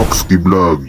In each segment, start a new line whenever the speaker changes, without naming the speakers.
Noxky Vlog.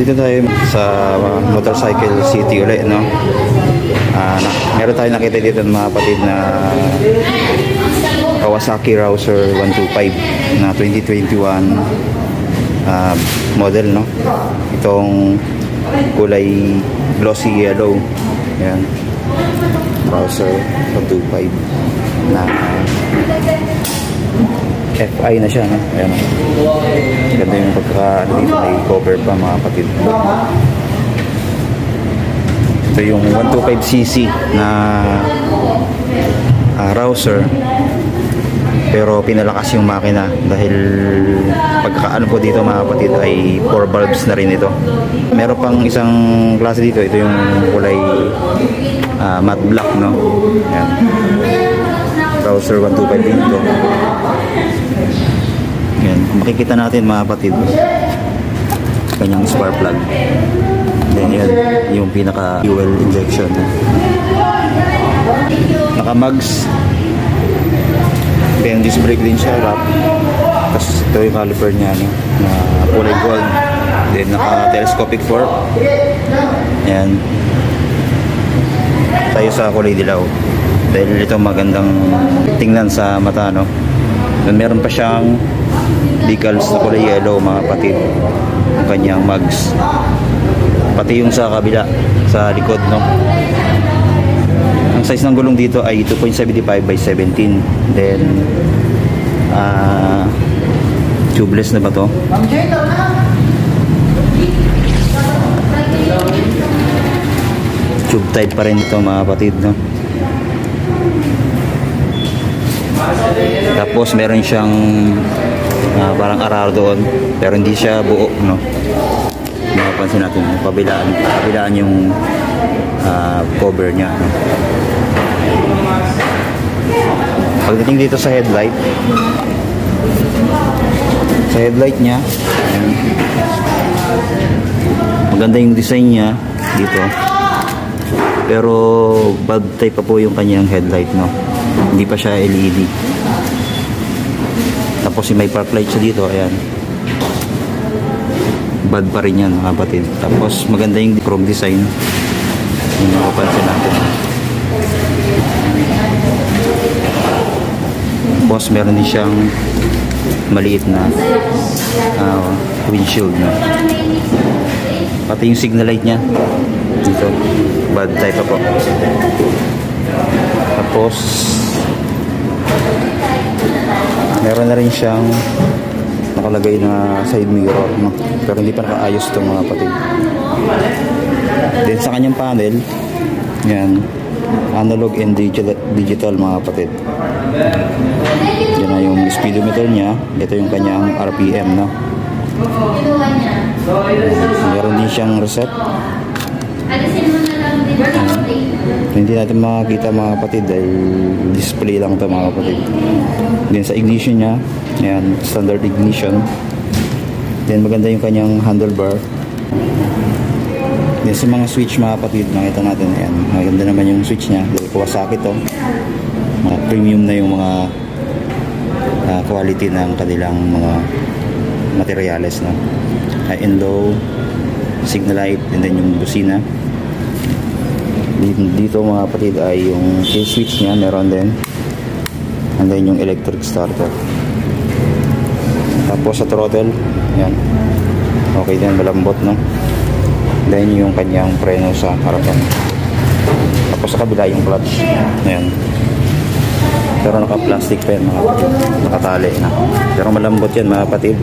Dito tayo sa Motorcycle City ulit, no? Meron tayo nakita dito mga kapatid na Kawasaki Rouser 125 na 2021 model, no? Itong kulay glossy yellow. Ayan, Rouser 125 na FI na siya, no? Ayan. Ganda yung pagka dito, may cover pa mga kapatid. Ito yung 125cc na Rouser, pero pinalakas yung makina dahil pagkaano po dito mga kapatid ay 4 valves na rin ito. Meron pang isang klase dito, ito yung kulay matte black, no? Ayan. Rouser 125 dito. Yan, makikita natin mga kapatid kanyang spark plug. Then yan, yung pinaka fuel injection. Naka mugs. Then disc brake din siya, wrap. Tapos ito yung caliper niya, no, na kulay gold. Then naka telescopic fork. Yan. Tayo sa kulay dilaw dahil ito magandang tingnan sa mata, no. Then meron pa siyang decals na kulay yellow mga kapatid, ang kanyang mugs, pati yung sa kabila sa likod, no. Ang size ng gulong dito ay 2.75 by 17. Then tubeless na ba to? Tube type pa rin ito mga kapatid, no. Tapos meron siyang parang arar doon, pero hindi siya buo, no. Mapapansin natin kabilaan yung cover niya, no? Pagdating dito sa headlight niya, ayan, maganda yung design niya dito, pero bulb type pa po yung kanyang headlight, no. Hindi pa siya LED. Tapos may park light siya dito, ayan. Bad pa rin yan mga kapatid. Tapos maganda yung chrome design, yung mapapansin natin. Tapos meron din siyang maliit na windshield, na pati yung signal light niya dito, bad type pa po. Tapos meron na rin siyang nakalagay na side mirror, no? Pero hindi pa nakaayos ito mga kapatid. Then sa kanyang panel, yan, analog and digital mga kapatid. Yan na yung speedometer niya. Ito yung kanyang RPM, no? Meron din siyang reset. Hindi natin makakita mga kapatid dahil display lang ito mga kapatid. Then sa ignition niya, ayan, standard ignition. Then maganda yung kanyang handlebar. Then sa mga switch mga kapatid, makita natin, ayan, maganda naman yung switch niya. Dahil Kawasaki to, premium na yung mga quality ng kanilang mga materials, no? High and low, signal light, and then yung busina. Dito mga kapatid ay yung kill switch niya, meron din, and then yung electric starter. Tapos sa throttle, yan, okay din, malambot, no? Then yung kanyang preno sa harapan. Tapos sa kabila yung clutch, ayan, pero naka-plastic pa yan mga kapatid, nakatali na, pero malambot yan mga kapatid.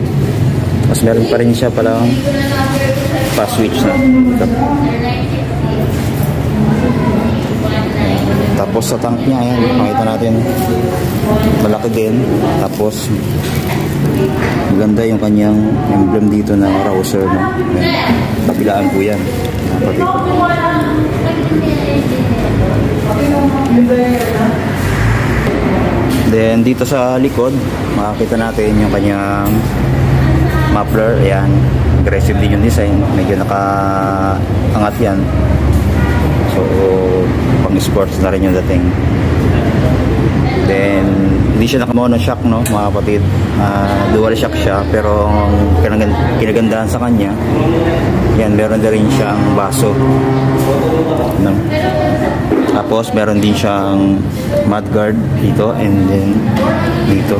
Mas meron pa rin siya palang fast switch na. Tapos sa tank niya, ayan, makita natin, malaki din. Tapos maganda yung kanyang emblem dito na Rouser, no? Ayan, kabilaan po yan kapatid. Then dito sa likod, makikita natin yung kanyang muffler. Ayan, aggressive din yung design, medyo nakaangat yan. So pang sports na rin yung dating. Then hindi siya naka-mono shock, no mga kapatid, dual shock siya, pero ang kinagandahan sa kanya, yan, meron na rin siyang baso, no? Tapos meron din siyang mudguard dito and then dito.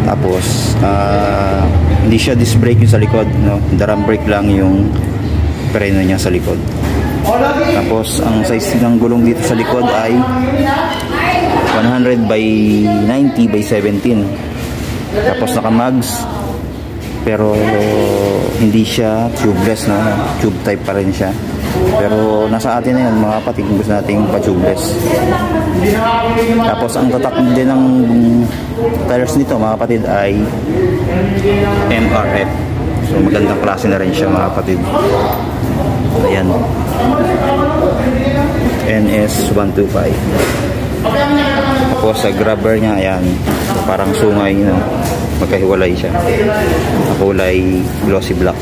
Tapos hindi siya disc brake yung sa likod, no? Drum brake lang yung preno niya sa likod. Tapos ang size ng gulong dito sa likod ay 100 by 90 by 17. Tapos naka-mags, pero hindi siya tubeless, no? Tube type pa rin siya. Pero nasa atin na yun mga kapatid, kung gusto natin pa-tubeless. Tapos ang tatak din ng tires nito mga kapatid ay MRF. So magandang klase na rin siya mga kapatid. Ayan, NS125. Tapos sa grabber niya, ayan, parang sungay, no? Magkahiwalay siya, kulay glossy black.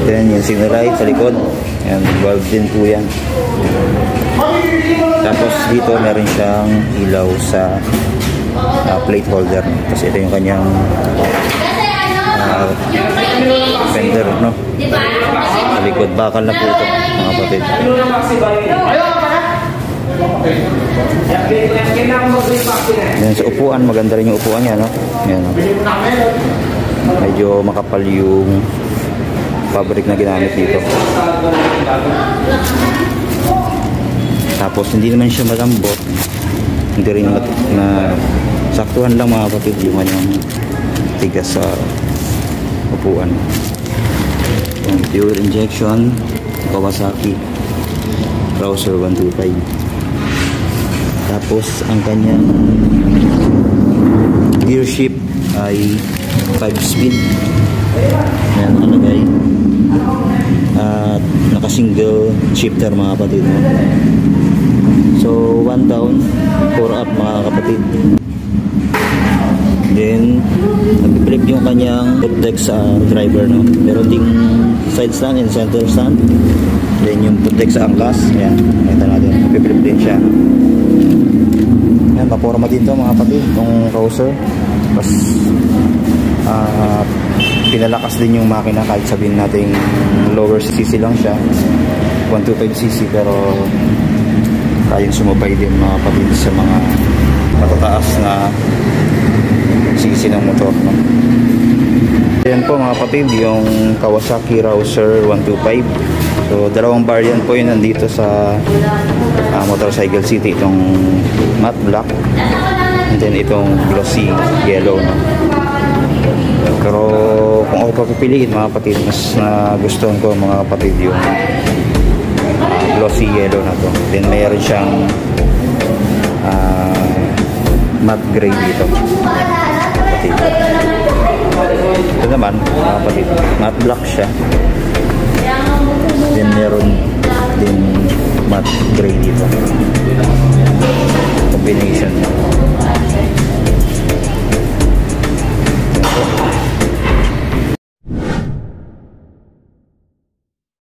Then yung signal light sa likod, ayan, valve din po yan. Tapos dito meron siyang ilaw sa plate holder. Tapos ito yung kanyang fender, no? Sa likod, bakal na po ito mga kapatid. Yan, sa upuan, maganda rin yung upuan niya, no? Yan, medyo makapal yung fabric na ginamit dito. Tapos hindi naman siya malambot, hindi rin na saktuhan lang mga kapatid yung kanyang tigas sa upuan. Yung fuel injection, Kawasaki Rouser 125. Tapos ang kanyang gear shift ay 5-speed. Ayan, nalagay. At naka-single shifter mga kapatid, no? So 1 down, 4 up mga kapatid. Then nag-flip yung kanyang footdeck sa driver, no? Meron ding side stand and center stand. Then yung footdeck sa angkas, ayan, nakita natin, nag-flip din siya. Ayan, paporma din to mga kapatid, itong Rouser. Tapos pinalakas din yung makina, kahit sabihin natin lower cc lang siya, 125cc, pero kayang sumabay din mga kapatid sa mga matataas na cc ng motor, no? Ayan po mga kapatid, yung Kawasaki Rouser 125. So dalawang variant po yun nandito sa Motorcycle City, itong matte black and then itong glossy yellow, no? Pero kung ako papipiliin mga kapatid, mas nagustuhan ko mga kapatid yung glossy yellow na to. Then mayroon siyang matte gray dito kapatid. Ito naman mga kapatid, matte black siya. Then meron din matte gray dito. Combination.